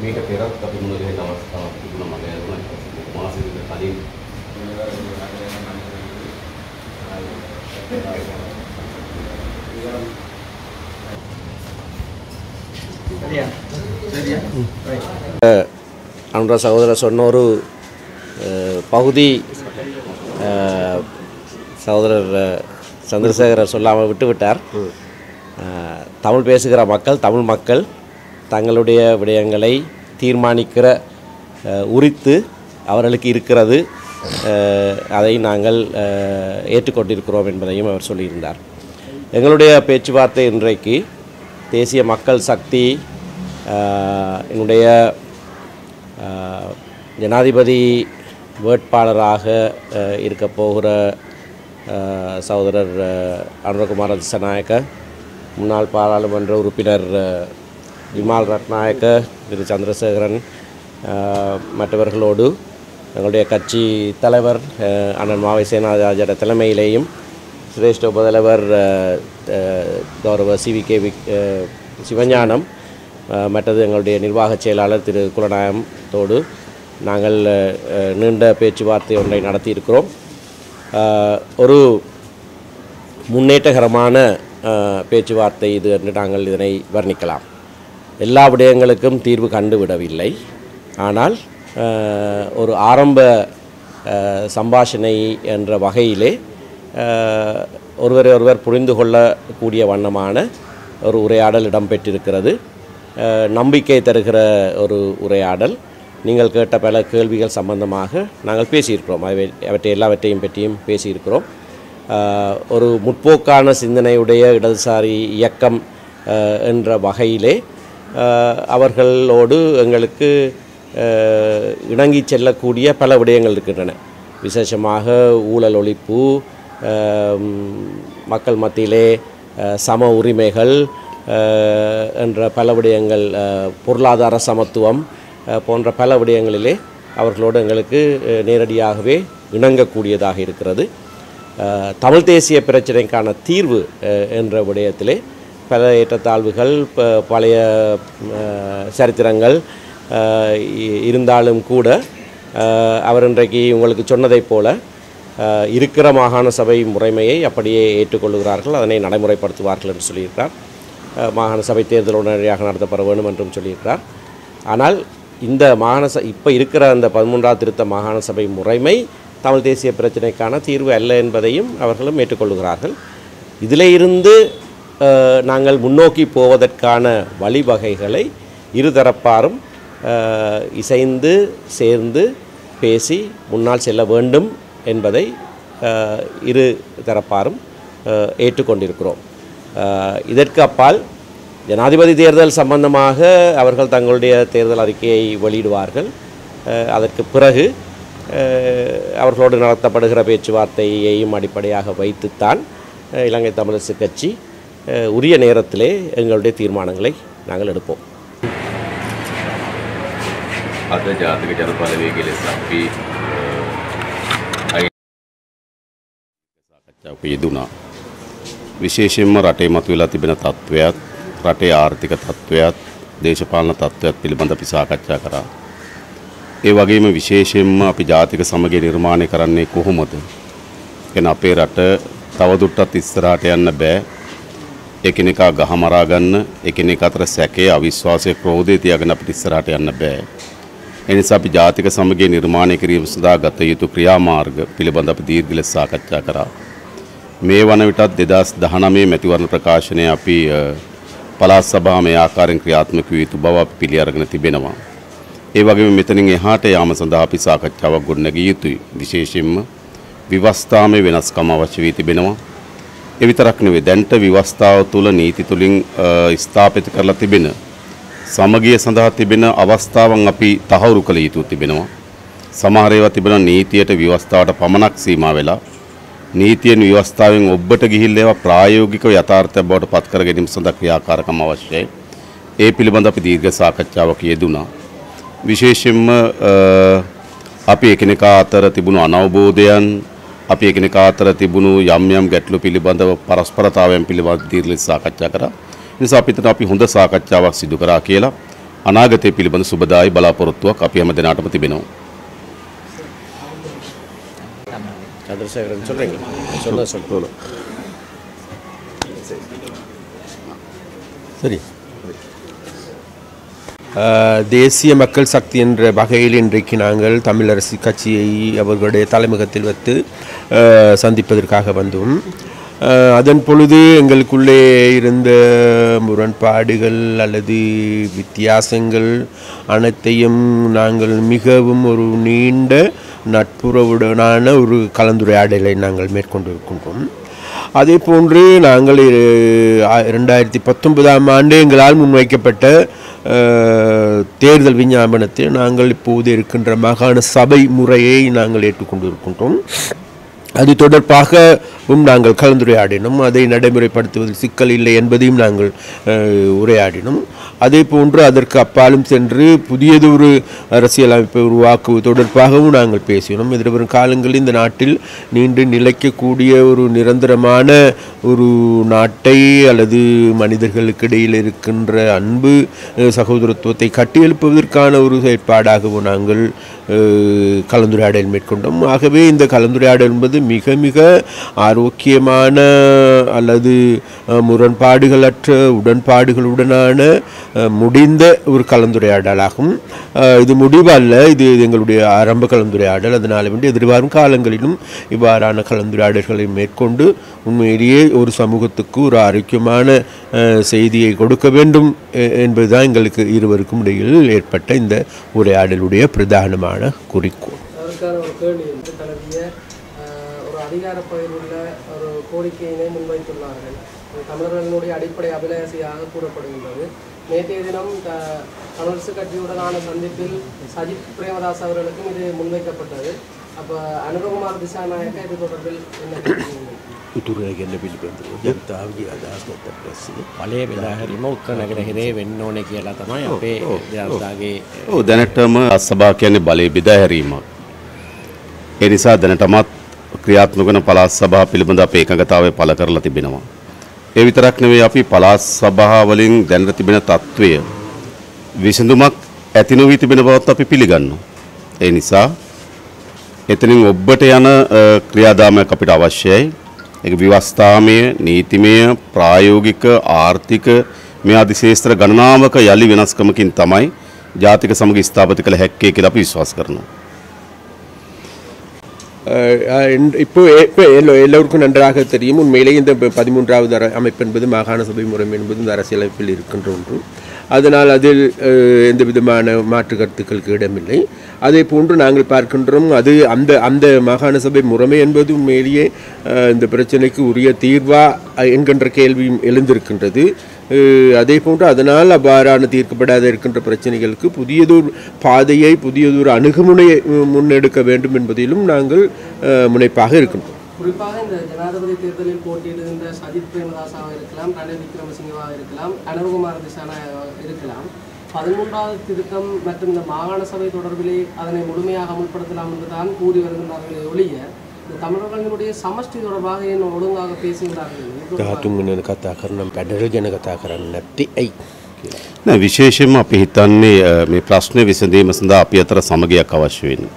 මේක පෙරත් අපි මොන විදිහට අවස්ථාවක් තිබුණා මම හිතනවා මාසෙකට කලින් அனுரா சகோதரர் சொன்ன ஒரு பகுதி சகோதரர் சந்திரசேகரர் சொல்லாமல் விட்டுவிட்டார். தமிழ் பேசுகிற மக்கள் தமிழ் மக்கள் தங்களுடைய விடயங்களை தீர்மானிக்கிற உரித்து அவர்களுக்கு இருக்கிறது. அதை நாங்கள் ஏற்றுக்கொண்டிருக்கிறோம் என்பதையும் அவர் சொல்லியிருந்தார். எங்களுடைய பேச்சுவார்த்தை இன்றைக்கு தேசிய மக்கள் சக்தி என்னுடைய ஜனாதிபதி வேட்பாளராக இருக்க போகிற சகோதரர் அனுரகுமார திசாநாயக்க, முன்னாள் பாராளுமன்ற உறுப்பினர் விமால் ரத்நாயக்க, திரு சந்திரசேகரன் மற்றவர்களோடு எங்களுடைய கட்சி தலைவர் அண்ணன் மாவை சேனாராஜோட தலைமையிலேயும் சிரேஷ்ட உபதலைவர் கௌரவ CVK சிவஞானம் மற்றது எங்களுடைய நிர்வாக செயலாளர் திரு குலநாயகத்தோடு நாங்கள் நீண்ட பேச்சுவார்த்தை ஒன்றை நடத்தியிருக்கிறோம். ஒரு முன்னேற்றகரமான பேச்சுவார்த்தை இது என்று நாங்கள் இதனை வர்ணிக்கலாம். எல்லா விடயங்களுக்கும் தீர்வு கண்டுவிடவில்லை. ஆனால் ஒரு ஆரம்ப சம்பாஷணை என்ற வகையிலே ஒருவரை ஒருவர் புரிந்து கொள்ளக்கூடிய வண்ணமான ஒரு உரையாடல் இடம்பெற்றிருக்கிறது. நம்பிக்கை தருகிற ஒரு உரையாடல். நீங்கள் கேட்ட பல கேள்விகள் சம்பந்தமாக நாங்கள் பேசியிருக்கிறோம். அவற்றை எல்லாவற்றையும் பற்றியும் பேசியிருக்கிறோம். ஒரு முற்போக்கான சிந்தனையுடைய இடதுசாரி இயக்கம் என்ற வகையிலே அவர்களோடு எங்களுக்கு இணங்கி செல்லக்கூடிய பல விடயங்கள் இருக்கின்றன. விசேஷமாக ஊழல் ஒழிப்பு, மக்கள் மத்தியிலே சம உரிமைகள் என்ற பல விடயங்கள், பொருளாதார சமத்துவம் போன்ற பல விடயங்களிலே அவர்களோடு எங்களுக்கு நேரடியாகவே இணங்கக்கூடியதாக இருக்கிறது. தமிழ் தேசிய பிரச்சனைக்கான தீர்வு என்ற விடயத்திலே பல ஏற்றத்தாழ்வுகள், பழைய சரித்திரங்கள் இருந்தாலும் கூட அவர் இன்றைக்கு உங்களுக்கு சொன்னதைப் போல இருக்கிற மாகாண சபை முறைமையை அப்படியே ஏற்றுக்கொள்கிறார்கள், அதனை நடைமுறைப்படுத்துவார்கள் என்று சொல்லியிருக்கிறார். மாகாண சபை தேர்தல் உடனடியாக நடத்தப்பட வேண்டும் என்றும் சொல்லியிருக்கிறார். ஆனால் இந்த இப்போ இருக்கிற அந்த 13ஆம் திருத்த மாகாண சபை முறைமை தமிழ் தேசிய பிரச்சனைக்கான தீர்வு அல்ல என்பதையும் அவர்களும் ஏற்றுக்கொள்கிறார்கள். இதில் இருந்து நாங்கள் முன்னோக்கி போவதற்கான வழிவகைகளை இருதரப்பாரும் இசைந்து சேர்ந்து பேசி முன்னால் செல்ல வேண்டும் என்பதை இரு தரப்பாரும் ஏற்றுக்கொண்டிருக்கிறோம். இதற்கு அப்பால் ஜனாதிபதி தேர்தல் சம்பந்தமாக அவர்கள் தங்களுடைய தேர்தல் அறிக்கையை வெளியிடுவார்கள். அதற்கு பிறகு அவர்களோடு நடத்தப்படுகிற பேச்சுவார்த்தையையும் அடிப்படையாக வைத்துத்தான் இலங்கை தமிழரசு கட்சி உரிய நேரத்திலே எங்களுடைய தீர்மானங்களை நாங்கள் எடுப்போம். අද ජාතික ජනපලවේගයේ ලෙස අපි සාකච්ඡාවක යෙදුණා. විශේෂයෙන්ම රටේ මතුවලා තිබෙන තත්ත්වයක්, රටේ ආර්ථික තත්ත්වයක්, දේශපාලන තත්ත්වයක් පිළිබඳ අපි සාකච්ඡා කරා. ඒ වගේම විශේෂයෙන්ම අපි ජාතික සමගිය නිර්මාණය කරන්නේ කොහොමද? කියන අපේ රට තවදුරටත් ඉස්සරහට යන්න බෑ. එකිනෙකා ගහමරා ගන්න, එකිනෙක අතර සැකය, අවිශ්වාසය, ක්‍රෝධය තියාගෙන අපිට ඉස්සරහට යන්න බෑ. එනිසා අපි ජාතික සමගිය නිර්මාණය කිරීම සඳහා ගත යුතු ක්‍රියාමාර්ග පිළිබඳ අපි දීර්ඝ ලෙස සාකච්ඡා කරා. මේ වන විටත් 2019 මැතිවරණ ප්‍රකාශනය අපි පළාත් සභාව මේ ආකාරයෙන් ක්‍රියාත්මක විය යුතු බව අපි පිළි අරගෙන තිබෙනවා. ඒ වගේම මෙතනින් එහාට යාම සඳහා අපි සාකච්ඡාවක් ගොඩනැගිය යුතුයි. විශේෂයෙන්ම විවස්ථාමය වෙනස්කම් අවශ්‍ය වී තිබෙනවා. ඒ විතරක් නෙවෙයි, දැන්ට විවස්ථාව තුළ නීති තුලින් ස්ථාපිත කරලා තිබෙන සමගිය සඳහා තිබෙන අවස්ථාවන් අපි තහවුරු කළ යුතු තිබෙනවා. සමහර ඒවා තිබෙන නීතියට විවස්ථාවට පමණක් සීමා වෙලා නීතියෙන් විවස්ථාවෙන් ඔබට ගිහිල්ලා ඒවා ප්‍රායෝගිකව යථාර්ථයක් බවට පත් කර ගැනීම සඳහා ක්‍රියාකාරකම් අවශ්‍යයි. ඒ පිළිබඳ අපි දීර්ඝ සාකච්ඡාවක් යෙදුණා. විශේෂයෙන්ම අපි එකිනෙකා අතර තිබුණු අනවබෝධයන්, අපි එකිනෙකා අතර තිබුණු යම් යම් ගැටලු පිළිබඳව පරස්පරතාවයන් පිළිබඳව දීර්ඝ සාකච්ඡා කරා. ඒ නිසා අපිට හොඳ සාකච්ඡාවක් සිදු කරා කියලා අනාගතයේ පිළිබඳ සුබදායි බලාපොරොත්තුවක් අපි හැම දිනකටම තිබෙනවා. சந்திரசேகரன் சொல்கிறீங்களா? சொல்ல சரி. தேசிய மக்கள் சக்தி என்ற வகையில் இன்றைக்கு நாங்கள் தமிழரசு கட்சியை அவர்களுடைய தலைமுகத்தில் வைத்து சந்திப்பதற்காக வந்தோம். அதன் பொழுது எங்களுக்குள்ளே இருந்த முரண்பாடுகள் அல்லது வித்தியாசங்கள் அனைத்தையும் நாங்கள் மிகவும் ஒரு நீண்ட நட்புறவுடனான ஒரு கலந்துரையாடலை நாங்கள் மேற்கொண்டிருக்கின்றோம். அதே போன்று நாங்கள் 2019 ஆண்டு எங்களால் முன்வைக்கப்பட்ட தேர்தல் விஞ்ஞாபனத்தில் நாங்கள் இப்போது இருக்கின்ற மாகாண சபை முறையை நாங்கள் ஏற்றுக்கொண்டிருக்கின்றோம். அது தொடர்பாகவும் நாங்கள் கலந்துரையாடினோம். அதை நடைமுறைப்படுத்துவதில் சிக்கல் இல்லை என்பதையும் நாங்கள் உரையாடினோம். அதே போன்று அதற்கு அப்பாலும் சென்று புதியதொரு அரசியலமைப்பை உருவாக்குவது தொடர்பாகவும் நாங்கள் பேசினோம். எதிர்வரும் காலங்களில் இந்த நாட்டில் நீண்டு நிலைக்கக்கூடிய ஒரு நிரந்தரமான ஒரு நாட்டை அல்லது மனிதர்களுக்கு இடையில் இருக்கின்ற அன்பு சகோதரத்துவத்தை கட்டியெழுப்புவதற்கான ஒரு செயற்பாடாகவும் நாங்கள் கலந்துரையாடல் மேற்கொண்டோம். ஆகவே இந்த கலந்துரையாடல் என்பது மிக மிக ஆரோக்கியமான அல்லது முரண்பாடுகளற்ற உடன்பாடுகளுடனான முடிந்த ஒரு கலந்துரையாடலாகும். இது முடிவல்ல, இது எங்களுடைய ஆரம்ப கலந்துரையாடல். அதனால் வேண்டி எதிர்வரும் காலங்களிலும் இவ்வாறான கலந்துரையாடல்களை மேற்கொண்டு உண்மையிலேயே ஒரு சமூகத்துக்கு ஒரு ஆரோக்கியமான செய்தியை கொடுக்க வேண்டும் என்பதுதான் எங்களுக்கு இருவருக்கும் இடையில் ஏற்பட்ட இந்த உரையாடலுடைய பிரதானமான குறிக்கோள். ஒரு அதிகார பகிர்வு உள்ள ஒரு கோரிக்கையினை முன்வைத்துள்ளார்கள். தமிழர்களுடைய அடிப்படை அபிலாஷையாக கூறப்படுகின்றது. நேற்றைய தினம் தமிழரசு கட்சியுடனான சந்திப்பில் சஜித் பிரேமதாஸ் அவர்களுக்கும் இது முன்வைக்கப்பட்டது. அப்போ அனுரகுமார் திசாநாயக்க இது தொடர்பில் என்ன පලේ වෙලාහැරීම උත්තර නගරහිරේ වෙන්න ඕනේ කියලා තමයි අපේ ජනතාවගේ දැනටම අස්සභා කියන්නේ බලය බෙදා හැරීමක්. ඒ නිසා දැනටමත් ක්‍රියාත්මක වන පළාත් සභා පිළිබඳ අපේ එකඟතාවය පළ කරලා තිබෙනවා. ඒ විතරක් නෙවෙයි අපි පළාත් සභා වලින් දැනට තිබෙන තත්ත්වය විසඳුමක් ඇති නොවී තිබෙන බවත් අපි පිළිගන්නවා. ඒ නිසා එතනින් ඔබට යන ක්‍රියාදාමයක් අපිට අවශ්‍යයි. ඒක ව්‍යවස්ථාමය, නීතිමය, ප්‍රායෝගික, ආර්ථික මේ ආදී ශේත්‍ර ගණනාවක යලි වෙනස්කමකින් තමයි ජාතික සමග ස්ථාපිත කළ හැක්කේ කියලා අපි විශ්වාස කරනවා. இப்போ எல்லோருக்கும் நன்றாக தெரியும். உண்மையிலேயே இந்த 13வது அமைப்பு என்பது மாகாண சபை முறைமை என்பது இந்த அரசியலமைப்பில் இருக்கின்ற ஒன்று. அதனால் அதில் எந்த விதமான மாற்று கருத்துக்களுக்கு இடமில்லை. அதே போன்று நாங்கள் பார்க்கின்றோம் அது அந்த மாகாண சபை முறைமை என்பது உண்மையிலேயே இந்த பிரச்சனைக்கு உரிய தீர்வா என்கின்ற கேள்வியும் எழுந்திருக்கின்றது. அதே போன்று அதனால் அவ்வாறான தீர்க்கப்படாத இருக்கின்ற பிரச்சனைகளுக்கு புதியதொரு பாதையை புதியதொரு அணுகுமுனையை முன்னெடுக்க வேண்டும் என்பதிலும் நாங்கள் முனைப்பாக இருக்கின்றோம். குறிப்பாக இந்த ஜனாதிபதி தேர்தலில் போட்டியிடுகின்ற சஜித் பிரேமதாசாக இருக்கலாம், ரணில் விக்ரமசிங்கவாக இருக்கலாம், அனுரகுமார் திசாநாயகவாக இருக்கலாம். 13வது திருத்தம் மற்றும் இந்த மாகாண சபை தொடர்பிலே அதனை முழுமையாக அமுல்படுத்தலாம் என்று தான் கூறி வருகின்றார்களே ஒழிய தமிழர்களுடைய சமஷ்டி தொடர்பாக ஏன் ஒழுங்காக பேசுகிறார்கள்? විශේෂයෙන්ම අපි හිතන්නේ මේ ප්‍රශ්නේ විසඳීම සඳහා අපි අතර සමගියක් අවශ්‍ය වෙනවා.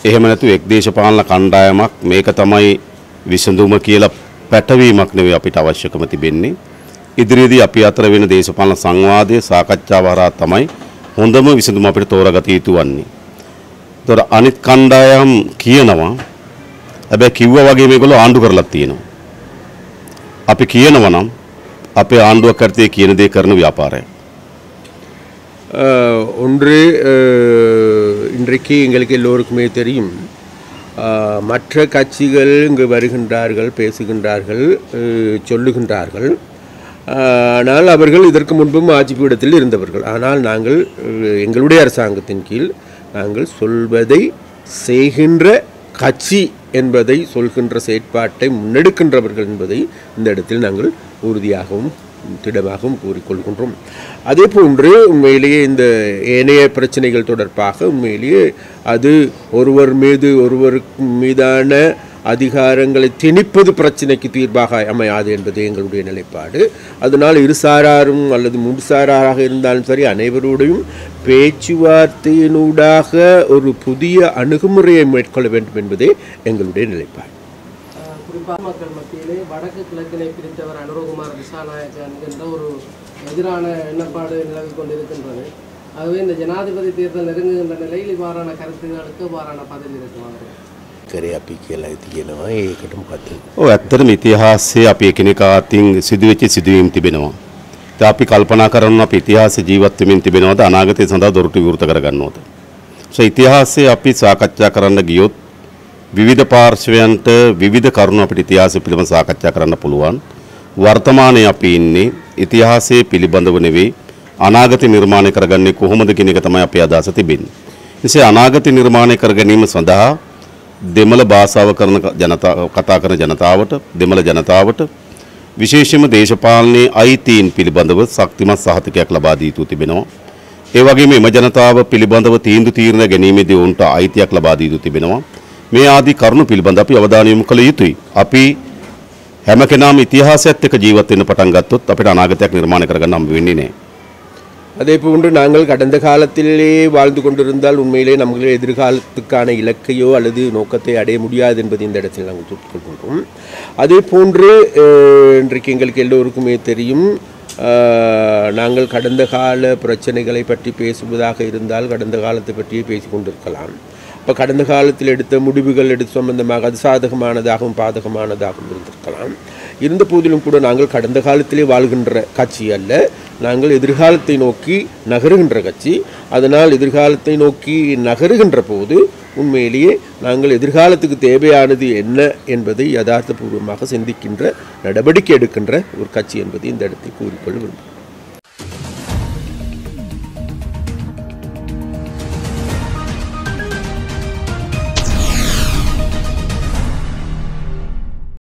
එහෙම නැතු එක් දේශපාලන කණ්ඩායමක් මේක තමයි විසඳුම කියලා පැටවීමක් නෙවෙයි අපිට අවශ්‍යකම තිබෙන්නේ. ඉදිරියේදී අපි අතර වෙන දේශපාලන සංවාදය සාකච්ඡාව හරහා තමයි හොඳම විසඳුම අපිට තෝරාගත යුතු වන්නේ. ඒතර අනිත් කණ්ඩායම් කියනවා හැබැයි කිව්වා වගේ මේගොල්ලෝ ආණ්ඩු කරලා තියෙනවා. අපි කියනවා නම් අපේ ආණ්ඩුවක් කරතේ කියන දේ කරන ව්‍යාපාරය. ஒன்று இன்றைக்கு எங்களுக்கு எல்லோருக்குமே தெரியும். மற்ற கட்சிகள் இங்கு வருகின்றார்கள், பேசுகின்றார்கள், சொல்லுகின்றார்கள். ஆனால் அவர்கள் இதற்கு முன்பும் ஆட்சி பீடத்தில் இருந்தவர்கள். ஆனால் நாங்கள் எங்களுடைய அரசாங்கத்தின் கீழ் நாங்கள் சொல்வதை செய்கின்ற கட்சி என்பதை சொல்கின்ற செயற்பாட்டை முன்னெடுக்கின்றவர்கள் என்பதை இந்த இடத்தில் நாங்கள் உறுதியாகவும் திடமாகவும் கூறிக்கொள்கின்றோம். அதே போன்று உண்மையிலேயே இந்த ஏனைய பிரச்சனைகள் தொடர்பாக உண்மையிலேயே அது ஒருவர் மீதான அதிகாரங்களை திணிப்பது பிரச்சனைக்கு தீர்வாக அமையாது என்பது எங்களுடைய நிலைப்பாடு. அதனால் இருசாராரும் அல்லது முன்சாராக இருந்தாலும் சரி அனைவரோடையும் பேச்சுவார்த்தையினூடாக ஒரு புதிய அணுகுமுறையை மேற்கொள்ள வேண்டும் என்பதே எங்களுடைய நிலைப்பாடு. குறிப்பாக மக்கள் மத்தியிலே வடக்கு கிழக்கினை பிரித்தவர் அனுரகுமார் திசாநாயக்க என்கின்ற ஒரு எதிரான எண்ணப்பாடு நிலவிக் கொண்டிருக்கின்றது. ஆகவே இந்த ஜனாதிபதி தேர்தல் நெருங்குகின்ற நிலையில் இவ்வாறான கருத்துகளுக்கு இவ்வாறான பதில் இருக்குமாறு අපි කියලා තියෙනවා ඒකටම කතා. ඇත්තටම ඉතිහාසයේ අපි එකිනෙකා අතින් සිදුවෙච්ච සිදුවීම් තිබෙනවා. ඒත් අපි කල්පනා කරනවා අපි ඉතිහාසයේ ජීවත් වෙමින් තිබෙනවද අනාගතය සඳහා දොරටු විවෘත කරගන්නවද? ඉතිහාසයේ අපි සාකච්ඡා කරන්න ගියොත් විවිධ පාර්ශවයන්ට විවිධ කරුණු අපිට ඉතිහාසය පිළිබඳව සාකච්ඡා කරන්න පුළුවන්. වර්තමානයේ අපි ඉන්නේ ඉතිහාසයේ පිළිබඳව නෙවෙයි අනාගතය නිර්මාණය කරගන්නේ කොහොමද කියන එක තමයි අපේ අදහස තිබෙන්නේ. එනිසා අනාගතය නිර්මාණය කර ගැනීම සඳහා දෙමළ භාෂාව කරන කතා කරන ජනතාවට දෙමළ ජනතාවට විශේෂයෙන්ම දේශපාලනයේ අයිතීන් පිළිබඳව ශක්තිමත් සහතිකයක් ලබා දී යුතු තිබෙනවා. ඒ වගේම එම ජනතාව පිළිබඳව තීන්දුව తీරන ගැනීමේදී ඔවුන්ට අයිතියක් ලබා දී යුතු තිබෙනවා. මේ ආදී කරුණු පිළිබඳ අපි අවධානය යොමු කළ යුතුයි. අපි හැම කෙනාම ඉතිහාසයත් එක්ක ජීවත් වෙන්න පටන් ගත්තොත් අපිට අනාගතයක් නිර්මාණය කරගන්න හම්බ වෙන්නේ නැහැ. அதே போன்று நாங்கள் கடந்த காலத்திலே வாழ்ந்து கொண்டிருந்தால் உண்மையிலே நம்மளே எதிர்காலத்துக்கான இலக்கையோ அல்லது நோக்கத்தை அடைய முடியாது என்பது இந்த இடத்தில் நாங்கள் சொல்கின்றோம். அதே போன்று இன்றைக்கு எங்களுக்கு எல்லோருக்குமே தெரியும், நாங்கள் கடந்த கால பிரச்சனைகளை பற்றி பேசுவதாக இருந்தால் கடந்த காலத்தை பற்றியே பேசிக்கொண்டிருக்கலாம். இப்போ கடந்த காலத்தில் எடுத்த முடிவுகள் எடுத்து சம்பந்தமாக அது சாதகமானதாகவும் பாதகமானதாகவும் இருந்திருக்கலாம். இருந்த போதிலும் கூட நாங்கள் கடந்த காலத்திலே வாழ்கின்ற கட்சி அல்ல, நாங்கள் எதிர்காலத்தை நோக்கி நகருகின்ற கட்சி. அதனால் எதிர்காலத்தை நோக்கி நகருகின்ற போது உண்மையிலேயே நாங்கள் எதிர்காலத்துக்கு தேவையானது என்ன என்பதை யதார்த்தபூர்வமாக சிந்திக்கின்ற நடவடிக்கை எடுக்கின்ற ஒரு கட்சி என்பதை இந்த இடத்தில் கூறிக்கொள்ள விரும்புகிறேன்.